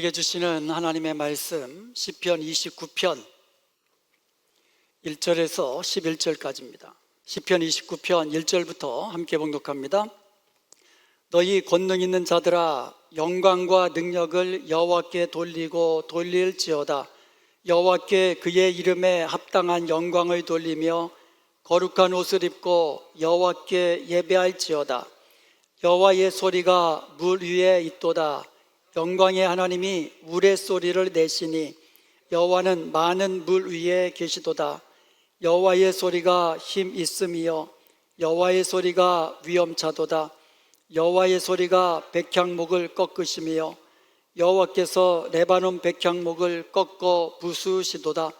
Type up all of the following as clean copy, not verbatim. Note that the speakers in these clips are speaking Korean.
우리에게 주시는 하나님의 말씀 시편 29편 1절에서 11절까지입니다. 시편 29편 1절부터 함께 봉독합니다. 너희 권능 있는 자들아, 영광과 능력을 여호와께 돌리고 돌릴지어다. 여호와께 그의 이름에 합당한 영광을 돌리며 거룩한 옷을 입고 여호와께 예배할지어다. 여호와의 소리가 물 위에 있도다. 영광의 하나님이 우레소리를 내시니 여호와는 많은 물 위에 계시도다. 여호와의 소리가 힘 있음이요 여호와의 소리가 위엄차도다. 여호와의 소리가 백향목을 꺾으시며 여호와께서 레바논 백향목을 꺾어 부수시도다.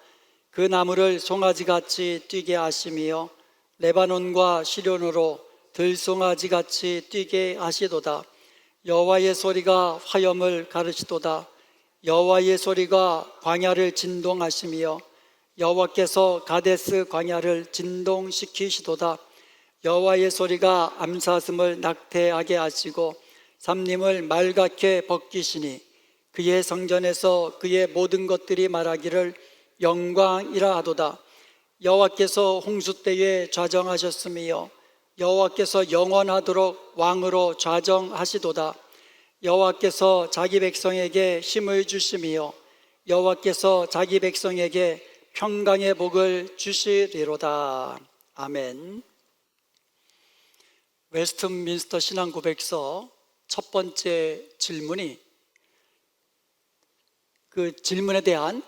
그 나무를 송아지같이 뛰게 하시며 레바논과 시련으로 들송아지같이 뛰게 하시도다. 여호와의 소리가 화염을 가르치도다. 여호와의 소리가 광야를 진동하시며 여호와께서 가데스 광야를 진동시키시도다. 여호와의 소리가 암사슴을 낙태하게 하시고 삼림을 말갛게 벗기시니 그의 성전에서 그의 모든 것들이 말하기를 영광이라 하도다. 여호와께서 홍수 때에 좌정하셨으며 여호와께서 영원하도록 왕으로 좌정하시도다. 여호와께서 자기 백성에게 힘을 주시며 여호와께서 자기 백성에게 평강의 복을 주시리로다. 아멘. 웨스트민스터 신앙고백서 첫 번째 질문이, 그 질문에 대한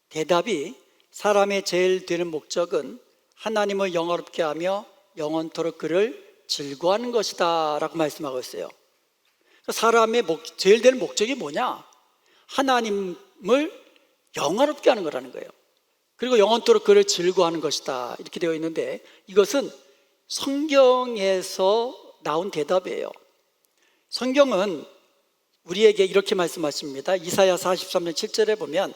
대답이 사람의 제일 되는 목적은 하나님을 영화롭게 하며 영원토록 그를 즐거워하는 것이다 라고 말씀하고 있어요. 사람의 제일 되는 목적이 뭐냐? 하나님을 영화롭게 하는 거라는 거예요. 그리고 영원토록 그를 즐거워하는 것이다 이렇게 되어 있는데, 이것은 성경에서 나온 대답이에요. 성경은 우리에게 이렇게 말씀하십니다. 이사야 43년 7절에 보면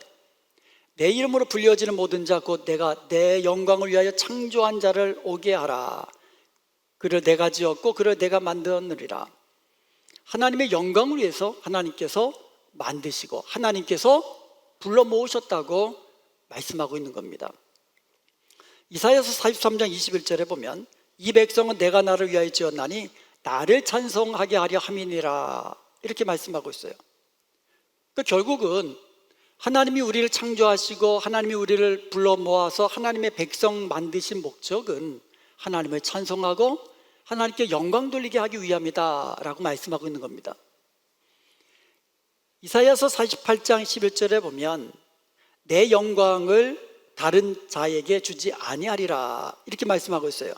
내 이름으로 불려지는 모든 자 곧 내가 내 영광을 위하여 창조한 자를 오게 하라. 그를 내가 지었고 그를 내가 만들었느니라. 하나님의 영광을 위해서 하나님께서 만드시고 하나님께서 불러 모으셨다고 말씀하고 있는 겁니다. 이사야서 43장 21절에 보면 이 백성은 내가 나를 위하여 지었나니 나를 찬송하게 하려 함이니라 이렇게 말씀하고 있어요. 그러니까 결국은 하나님이 우리를 창조하시고 하나님이 우리를 불러 모아서 하나님의 백성 만드신 목적은 하나님을 찬송하고 하나님께 영광 돌리게 하기 위함이다 라고 말씀하고 있는 겁니다. 이사야서 48장 11절에 보면 내 영광을 다른 자에게 주지 아니하리라 이렇게 말씀하고 있어요.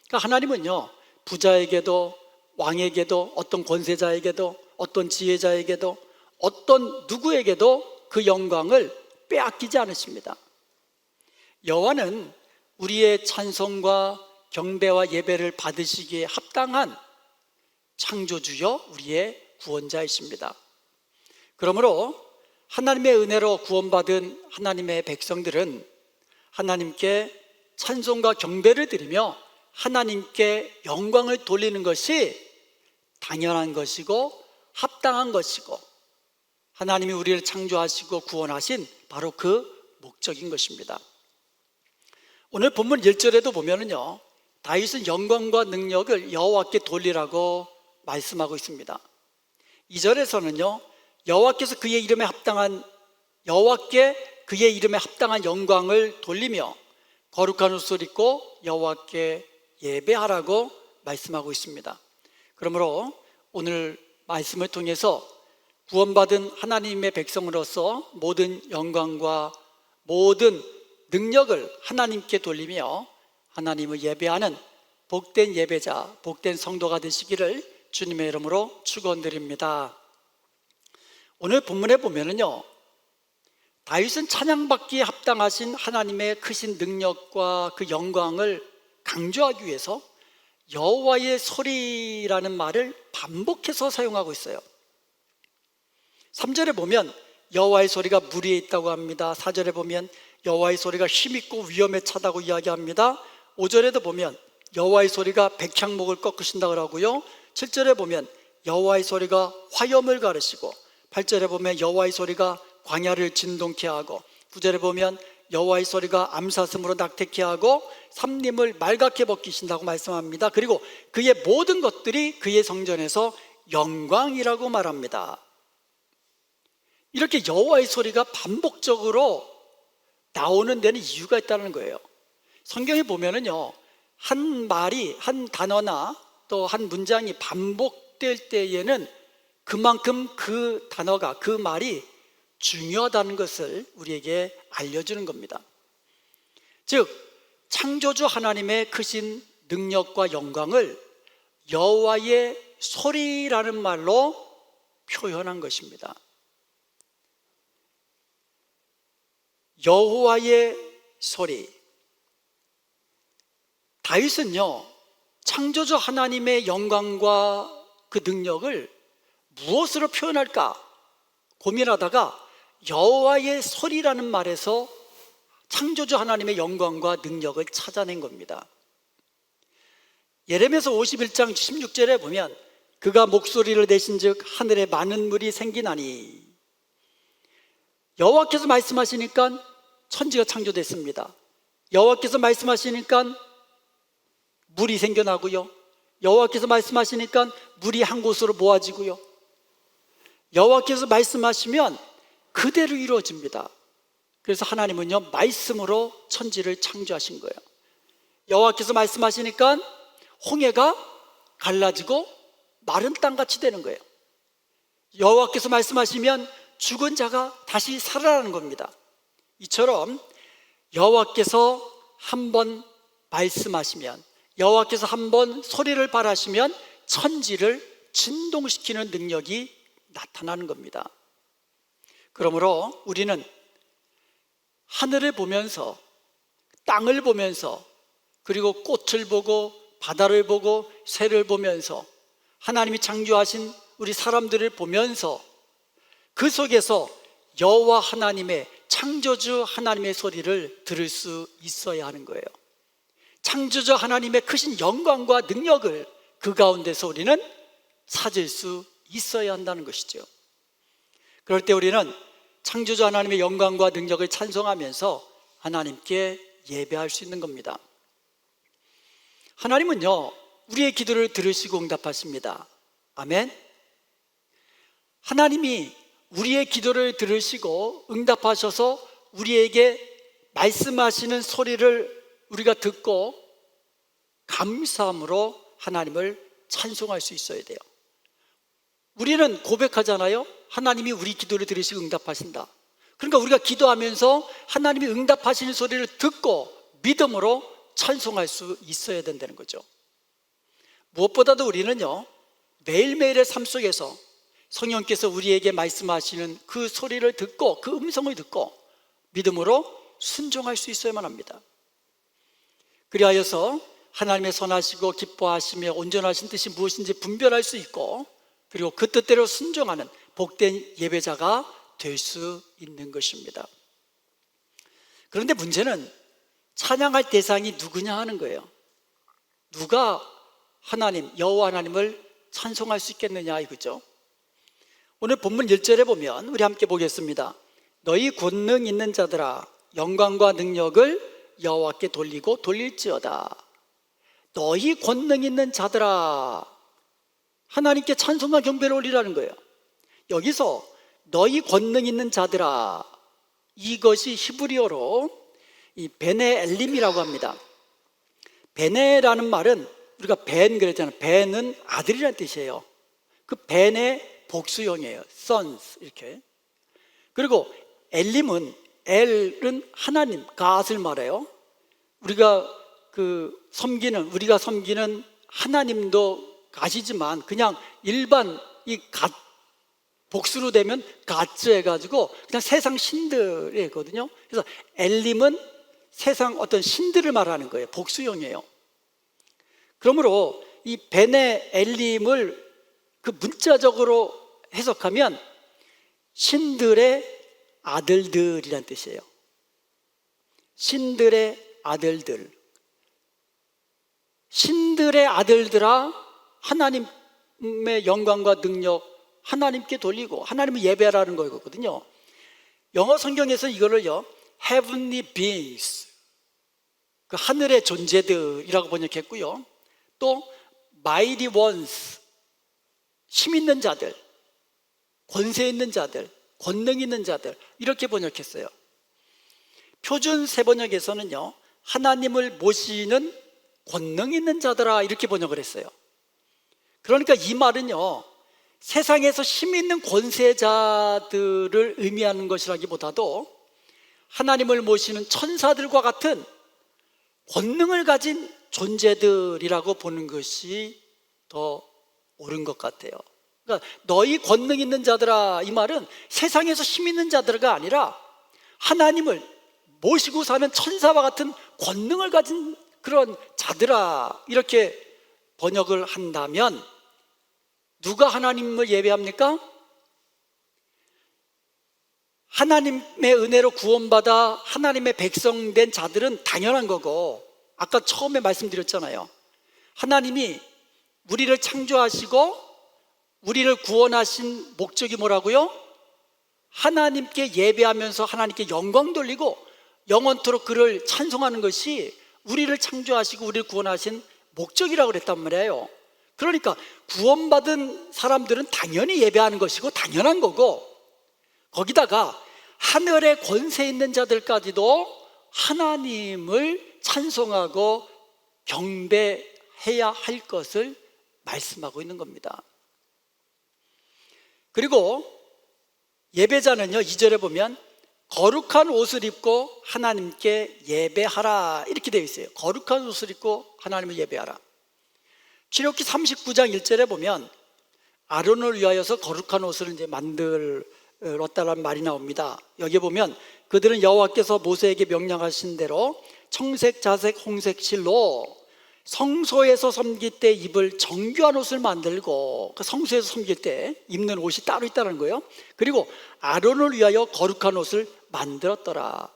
그러니까 하나님은요, 부자에게도 왕에게도 어떤 권세자에게도 어떤 지혜자에게도 어떤 누구에게도 그 영광을 빼앗기지 않으십니다. 여호와는 우리의 찬송과 경배와 예배를 받으시기에 합당한 창조주여 우리의 구원자이십니다. 그러므로 하나님의 은혜로 구원받은 하나님의 백성들은 하나님께 찬송과 경배를 드리며 하나님께 영광을 돌리는 것이 당연한 것이고 합당한 것이고 하나님이 우리를 창조하시고 구원하신 바로 그 목적인 것입니다. 오늘 본문 1절에도 보면은요, 다윗은 영광과 능력을 여호와께 돌리라고 말씀하고 있습니다. 2절에서는요, 여호와께서 그의 이름에 합당한 영광을 돌리며 거룩한 옷을 입고 여호와께 예배하라고 말씀하고 있습니다. 그러므로 오늘 말씀을 통해서 구원받은 하나님의 백성으로서 모든 영광과 모든 능력을 하나님께 돌리며 하나님을 예배하는 복된 예배자, 복된 성도가 되시기를 주님의 이름으로 축원드립니다. 오늘 본문에 보면은요, 다윗은 찬양받기에 합당하신 하나님의 크신 능력과 그 영광을 강조하기 위해서 여호와의 소리라는 말을 반복해서 사용하고 있어요. 3절에 보면 여호와의 소리가 물 위에 있다고 합니다. 4절에 보면 여호와의 소리가 힘있고 위험에 차다고 이야기합니다. 5절에도 보면 여호와의 소리가 백향목을 꺾으신다고 하고요. 7절에 보면 여호와의 소리가 화염을 가르시고 8절에 보면 여호와의 소리가 광야를 진동케 하고, 9절에 보면 여호와의 소리가 암사슴으로 낙태케 하고 삼림을 맑게 벗기신다고 말씀합니다. 그리고 그의 모든 것들이 그의 성전에서 영광이라고 말합니다. 이렇게 여호와의 소리가 반복적으로 나오는 데는 이유가 있다는 거예요. 성경에 보면은요, 한 말이, 한 단어나 또 한 문장이 반복될 때에는 그만큼 그 단어가, 그 말이 중요하다는 것을 우리에게 알려주는 겁니다. 즉, 창조주 하나님의 크신 능력과 영광을 여호와의 소리라는 말로 표현한 것입니다. 여호와의 소리. 다윗은요, 창조주 하나님의 영광과 그 능력을 무엇으로 표현할까 고민하다가 여호와의 소리라는 말에서 창조주 하나님의 영광과 능력을 찾아낸 겁니다. 예레미야서 51장 16절에 보면 그가 목소리를 내신즉 하늘에 많은 물이 생기나니, 여호와께서 말씀하시니까 천지가 창조됐습니다. 여호와께서 말씀하시니까 물이 생겨나고요, 여호와께서 말씀하시니까 물이 한 곳으로 모아지고요, 여호와께서 말씀하시면 그대로 이루어집니다. 그래서 하나님은요, 말씀으로 천지를 창조하신 거예요. 여호와께서 말씀하시니까 홍해가 갈라지고 마른 땅같이 되는 거예요. 여호와께서 말씀하시면 죽은 자가 다시 살아나는 겁니다. 이처럼 여호와께서 한번 말씀하시면, 여호와께서 한번 소리를 발하시면 천지를 진동시키는 능력이 나타나는 겁니다. 그러므로 우리는 하늘을 보면서, 땅을 보면서, 그리고 꽃을 보고 바다를 보고 새를 보면서 하나님이 창조하신 우리 사람들을 보면서 그 속에서 여호와 하나님의, 창조주 하나님의 소리를 들을 수 있어야 하는 거예요. 창조주 하나님의 크신 영광과 능력을 그 가운데서 우리는 찾을 수 있어야 한다는 것이죠. 그럴 때 우리는 창조주 하나님의 영광과 능력을 찬송하면서 하나님께 예배할 수 있는 겁니다. 하나님은요, 우리의 기도를 들으시고 응답하십니다. 아멘. 하나님이 우리의 기도를 들으시고 응답하셔서 우리에게 말씀하시는 소리를 우리가 듣고 감사함으로 하나님을 찬송할 수 있어야 돼요. 우리는 고백하잖아요. 하나님이 우리 기도를 들으시고 응답하신다. 그러니까 우리가 기도하면서 하나님이 응답하시는 소리를 듣고 믿음으로 찬송할 수 있어야 된다는 거죠. 무엇보다도 우리는요, 매일매일의 삶 속에서 성령께서 우리에게 말씀하시는 그 소리를 듣고, 그 음성을 듣고 믿음으로 순종할 수 있어야만 합니다. 그리하여서 하나님의 선하시고 기뻐하시며 온전하신 뜻이 무엇인지 분별할 수 있고, 그리고 그 뜻대로 순종하는 복된 예배자가 될 수 있는 것입니다. 그런데 문제는 찬양할 대상이 누구냐 하는 거예요. 누가 하나님, 여호와 하나님을 찬송할 수 있겠느냐 이거죠. 오늘 본문 1절에 보면 우리 함께 보겠습니다. 너희 권능 있는 자들아, 영광과 능력을 여호와께 돌리고 돌릴지어다. 너희 권능 있는 자들아, 하나님께 찬송과 경배를 올리라는 거예요. 여기서 너희 권능 있는 자들아, 이것이 히브리어로 이 베네 엘림이라고 합니다. 베네라는 말은 우리가 벤 그랬잖아요. 벤은 아들이라는 뜻이에요. 그 벤의 복수형이에요. sons 이렇게. 그리고 엘림은, 엘은 하나님, 갓을 말해요. 우리가 섬기는 하나님도 갓이지만 그냥 일반 이 갓 복수로 되면 갓즈 해가지고 그냥 세상 신들이거든요. 그래서 엘림은 세상 어떤 신들을 말하는 거예요. 복수형이에요. 그러므로 이 베네 엘림을 그 문자적으로 해석하면 신들의 아들들이란 뜻이에요. 신들의 아들들. 신들의 아들들아, 하나님의 영광과 능력, 하나님께 돌리고 하나님을 예배하라는 거거든요. 영어 성경에서 이거를요 heavenly beings, 그 하늘의 존재들이라고 번역했고요. 또 mighty ones, 힘 있는 자들, 권세 있는 자들, 권능 있는 자들, 이렇게 번역했어요. 표준 세번역에서는요 하나님을 모시는 권능 있는 자들아, 이렇게 번역을 했어요. 그러니까 이 말은요 세상에서 힘 있는 권세자들을 의미하는 것이라기보다도 하나님을 모시는 천사들과 같은 권능을 가진 존재들이라고 보는 것이 더 옳은 것 같아요. 그러니까 너희 권능 있는 자들아, 이 말은 세상에서 힘 있는 자들가 아니라 하나님을 모시고 사는 천사와 같은 권능을 가진 그런 자들아, 이렇게 번역을 한다면 누가 하나님을 예배합니까? 하나님의 은혜로 구원받아 하나님의 백성 된 자들은 당연한 거고, 아까 처음에 말씀드렸잖아요. 하나님이 우리를 창조하시고 우리를 구원하신 목적이 뭐라고요? 하나님께 예배하면서 하나님께 영광 돌리고 영원토록 그를 찬송하는 것이 우리를 창조하시고 우리를 구원하신 목적이라고 그랬단 말이에요. 그러니까 구원받은 사람들은 당연히 예배하는 것이고 당연한 거고, 거기다가 하늘의 권세 있는 자들까지도 하나님을 찬송하고 경배해야 할 것을 말씀하고 있는 겁니다. 그리고 예배자는요 2절에 보면 거룩한 옷을 입고 하나님께 예배하라, 이렇게 되어 있어요. 거룩한 옷을 입고 하나님을 예배하라. 출애굽기 39장 1절에 보면 아론을 위하여서 거룩한 옷을 이제 만들었다는 말이 나옵니다. 여기 보면 그들은 여호와께서 모세에게 명령하신 대로 청색, 자색, 홍색 실로 성소에서 섬길 때 입을 정교한 옷을 만들고, 그 성소에서 섬길 때 입는 옷이 따로 있다는 거예요. 그리고 아론을 위하여 거룩한 옷을 만들었더라.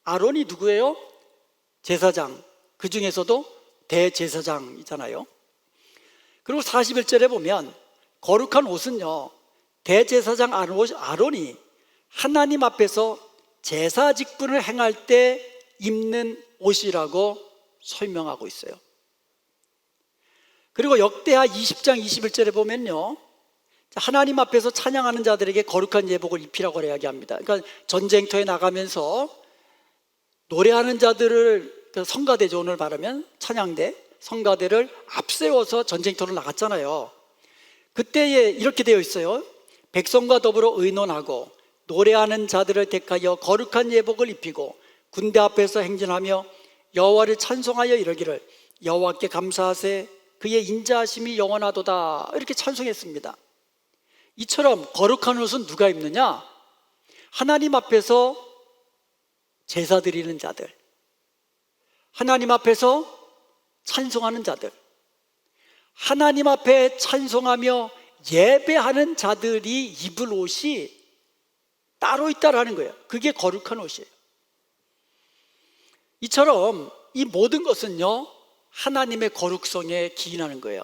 아론이 누구예요? 제사장, 그 중에서도 대제사장이잖아요. 그리고 41절에 보면 거룩한 옷은요 대제사장 아론이 하나님 앞에서 제사 직분을 행할 때 입는 옷이라고 설명하고 있어요. 그리고 역대하 20장 21절에 보면요 하나님 앞에서 찬양하는 자들에게 거룩한 예복을 입히라고 이야기합니다. 그러니까 전쟁터에 나가면서 노래하는 자들을, 성가대죠, 오늘 말하면 찬양대, 성가대를 앞세워서 전쟁터로 나갔잖아요. 그때에 이렇게 되어 있어요. 백성과 더불어 의논하고 노래하는 자들을 택하여 거룩한 예복을 입히고 군대 앞에서 행진하며 여호와를 찬송하여 이르기를 여호와께 감사하세 그의 인자하심이 영원하도다, 이렇게 찬송했습니다. 이처럼 거룩한 옷은 누가 입느냐? 하나님 앞에서 제사 드리는 자들, 하나님 앞에서 찬송하는 자들, 하나님 앞에 찬송하며 예배하는 자들이 입을 옷이 따로 있다라는 거예요. 그게 거룩한 옷이에요. 이처럼 이 모든 것은요 하나님의 거룩성에 기인하는 거예요.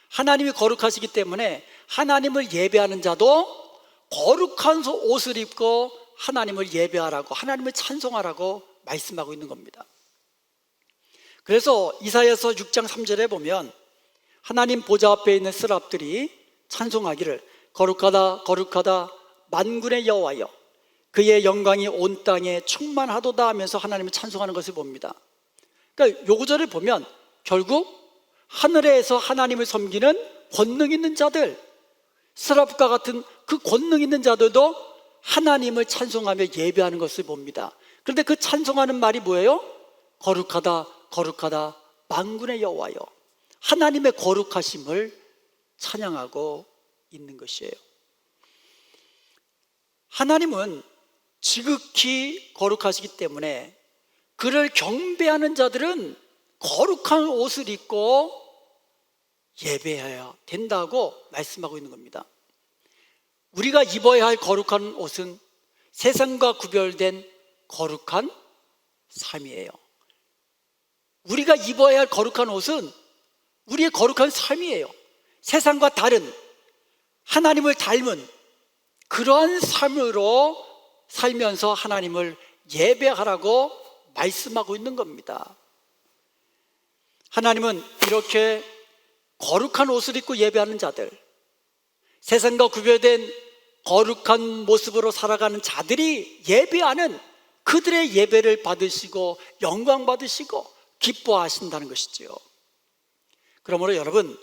하나님이 거룩하시기 때문에 하나님을 예배하는 자도 거룩한 옷을 입고 하나님을 예배하라고, 하나님을 찬송하라고 말씀하고 있는 겁니다. 그래서 이사야서 6장 3절에 보면 하나님 보좌 앞에 있는 스랍들이 찬송하기를 거룩하다 거룩하다 만군의 여호와여 그의 영광이 온 땅에 충만하도다 하면서 하나님을 찬송하는 것을 봅니다. 그러니까 요 구절을 보면 결국 하늘에서 하나님을 섬기는 권능 있는 자들, 스랍과 같은 그 권능 있는 자들도 하나님을 찬송하며 예배하는 것을 봅니다. 그런데 그 찬송하는 말이 뭐예요? 거룩하다 거룩하다 만군의 여호와여, 하나님의 거룩하심을 찬양하고 있는 것이에요. 하나님은 지극히 거룩하시기 때문에 그를 경배하는 자들은 거룩한 옷을 입고 예배해야 된다고 말씀하고 있는 겁니다. 우리가 입어야 할 거룩한 옷은 세상과 구별된 거룩한 삶이에요. 우리가 입어야 할 거룩한 옷은 우리의 거룩한 삶이에요. 세상과 다른 하나님을 닮은 그러한 삶으로 살면서 하나님을 예배하라고 말씀하고 있는 겁니다. 하나님은 이렇게 거룩한 옷을 입고 예배하는 자들, 세상과 구별된 거룩한 모습으로 살아가는 자들이 예배하는 그들의 예배를 받으시고 영광 받으시고 기뻐하신다는 것이지요. 그러므로 여러분,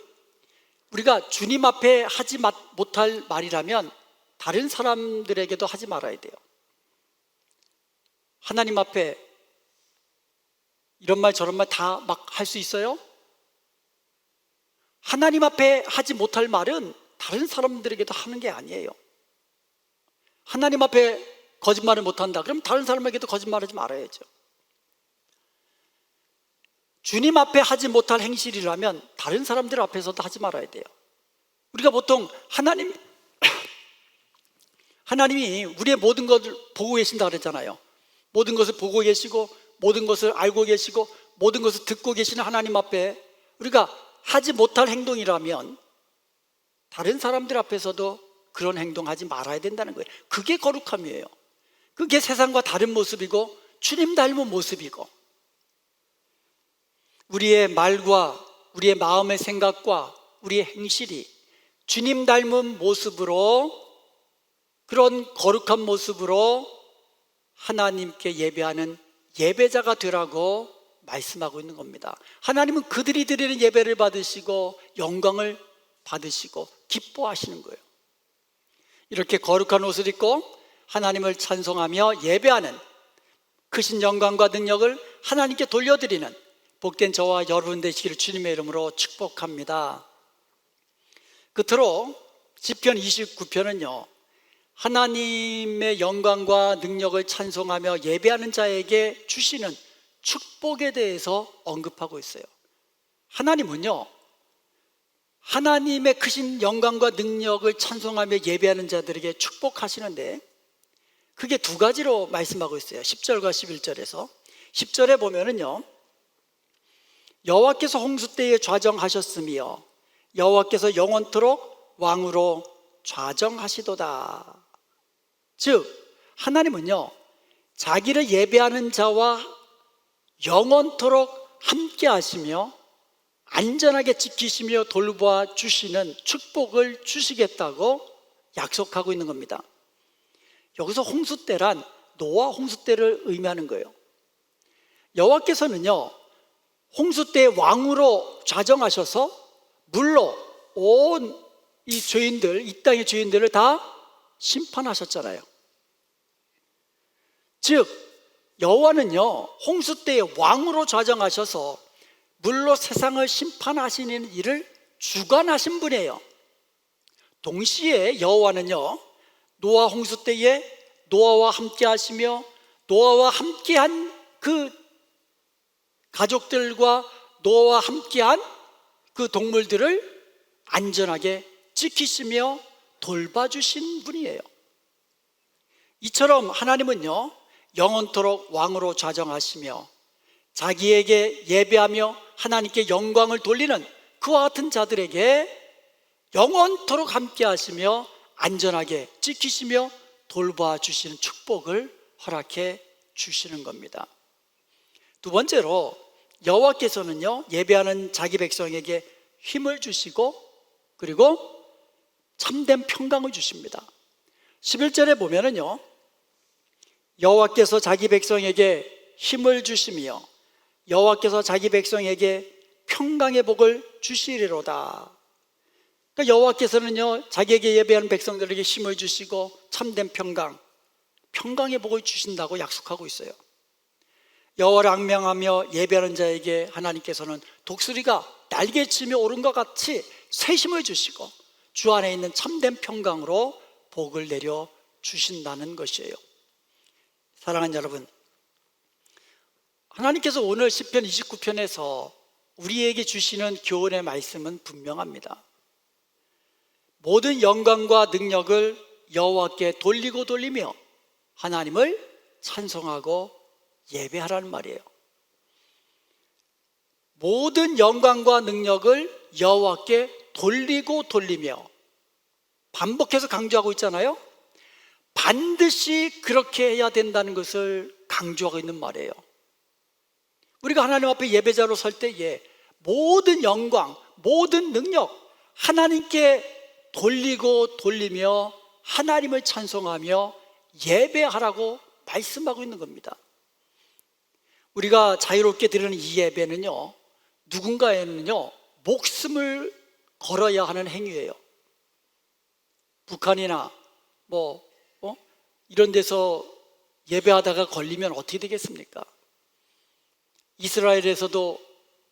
우리가 주님 앞에 하지 못할 말이라면 다른 사람들에게도 하지 말아야 돼요. 하나님 앞에 이런 말 저런 말 다 막 할 수 있어요? 하나님 앞에 하지 못할 말은 다른 사람들에게도 하는 게 아니에요. 하나님 앞에 거짓말을 못한다 그럼 다른 사람에게도 거짓말하지 말아야죠. 주님 앞에 하지 못할 행실이라면 다른 사람들 앞에서도 하지 말아야 돼요. 우리가 보통 하나님이 우리의 모든 것을 보고 계신다 그랬잖아요. 모든 것을 보고 계시고 모든 것을 알고 계시고 모든 것을 듣고 계시는 하나님 앞에 우리가 하지 못할 행동이라면 다른 사람들 앞에서도 그런 행동하지 말아야 된다는 거예요. 그게 거룩함이에요. 그게 세상과 다른 모습이고 주님 닮은 모습이고, 우리의 말과 우리의 마음의 생각과 우리의 행실이 주님 닮은 모습으로, 그런 거룩한 모습으로 하나님께 예배하는 예배자가 되라고 말씀하고 있는 겁니다. 하나님은 그들이 드리는 예배를 받으시고 영광을 받으시고 기뻐하시는 거예요. 이렇게 거룩한 옷을 입고 하나님을 찬송하며 예배하는 크신 영광과 능력을 하나님께 돌려드리는 복된 저와 여러분 되시기를 주님의 이름으로 축복합니다. 끝으로 시편 29편은요, 하나님의 영광과 능력을 찬송하며 예배하는 자에게 주시는 축복에 대해서 언급하고 있어요. 하나님은요, 하나님의 크신 영광과 능력을 찬송하며 예배하는 자들에게 축복하시는데 그게 두 가지로 말씀하고 있어요. 10절과 11절에서 10절에 보면은요, 여호와께서 홍수 때에 좌정하셨으며 여호와께서 영원토록 왕으로 좌정하시도다. 즉 하나님은요, 자기를 예배하는 자와 영원토록 함께 하시며 안전하게 지키시며 돌보아 주시는 축복을 주시겠다고 약속하고 있는 겁니다. 여기서 홍수 때란 노아 홍수 때를 의미하는 거예요. 여호와께서는요, 홍수 때 왕으로 좌정하셔서 물로 온 이 죄인들, 이 땅의 죄인들을 다 심판하셨잖아요. 즉 여호와는요, 홍수 때 왕으로 좌정하셔서 물로 세상을 심판하시는 일을 주관하신 분이에요. 동시에 여호와는요, 노아 홍수 때에 노아와 함께 하시며 노아와 함께한 그 가족들과 노아와 함께한 그 동물들을 안전하게 지키시며 돌봐주신 분이에요. 이처럼 하나님은요, 영원토록 왕으로 좌정하시며 자기에게 예배하며 하나님께 영광을 돌리는 그와 같은 자들에게 영원토록 함께 하시며 안전하게 지키시며 돌봐 주시는 축복을 허락해 주시는 겁니다. 두 번째로 여호와께서는요, 예배하는 자기 백성에게 힘을 주시고 그리고 참된 평강을 주십니다. 11절에 보면은요, 여호와께서 자기 백성에게 힘을 주시며 여호와께서 자기 백성에게 평강의 복을 주시리로다. 그러니까 여호와께서는요, 자기에게 예배하는 백성들에게 힘을 주시고 참된 평강의 복을 주신다고 약속하고 있어요. 여호와를 앙명하며 예배하는 자에게 하나님께서는 독수리가 날개치며 오른 것 같이 새 힘을 주시고 주 안에 있는 참된 평강으로 복을 내려 주신다는 것이에요. 사랑하는 여러분, 하나님께서 오늘 시편 29편에서 우리에게 주시는 교훈의 말씀은 분명합니다. 모든 영광과 능력을 여호와께 돌리고 돌리며 하나님을 찬송하고 예배하라는 말이에요. 모든 영광과 능력을 여호와께 돌리고 돌리며 반복해서 강조하고 있잖아요. 반드시 그렇게 해야 된다는 것을 강조하고 있는 말이에요. 우리가 하나님 앞에 예배자로 설 때에 모든 영광, 모든 능력 하나님께 돌리고 돌리며 하나님을 찬송하며 예배하라고 말씀하고 있는 겁니다. 우리가 자유롭게 드리는 이 예배는요, 누군가에는요 목숨을 걸어야 하는 행위예요. 북한이나 이런 데서 예배하다가 걸리면 어떻게 되겠습니까? 이스라엘에서도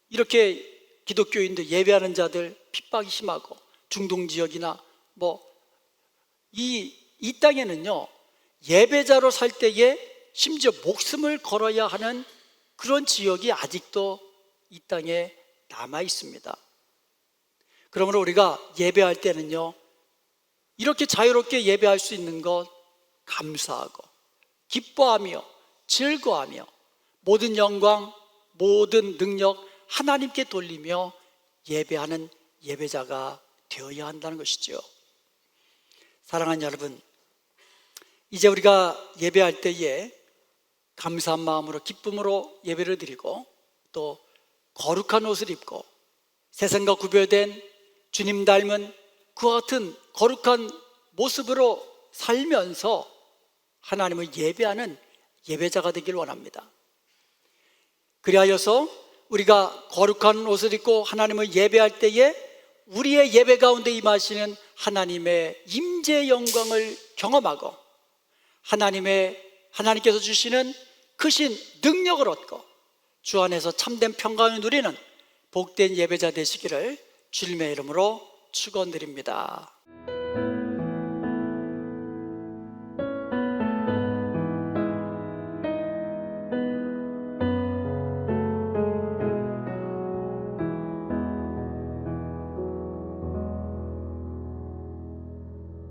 이렇게 기독교인들 예배하는 자들 핍박이 심하고 중동 지역이나 이 땅에는요 예배자로 살 때에 심지어 목숨을 걸어야 하는 그런 지역이 아직도 이 땅에 남아 있습니다. 그러므로 우리가 예배할 때는요 이렇게 자유롭게 예배할 수 있는 것 감사하고 기뻐하며 즐거워하며 모든 영광, 모든 능력 하나님께 돌리며 예배하는 예배자가 되어야 한다는 것이죠. 사랑하는 여러분, 이제 우리가 예배할 때에 감사한 마음으로 기쁨으로 예배를 드리고 또 거룩한 옷을 입고 세상과 구별된 주님 닮은 그와 같은 거룩한 모습으로 살면서 하나님을 예배하는 예배자가 되길 원합니다. 그리하여서 우리가 거룩한 옷을 입고 하나님을 예배할 때에 우리의 예배 가운데 임하시는 하나님의 임재의 영광을 경험하고 하나님께서 주시는 크신 능력을 얻고 주 안에서 참된 평강을 누리는 복된 예배자 되시기를 주님의 이름으로 축원드립니다.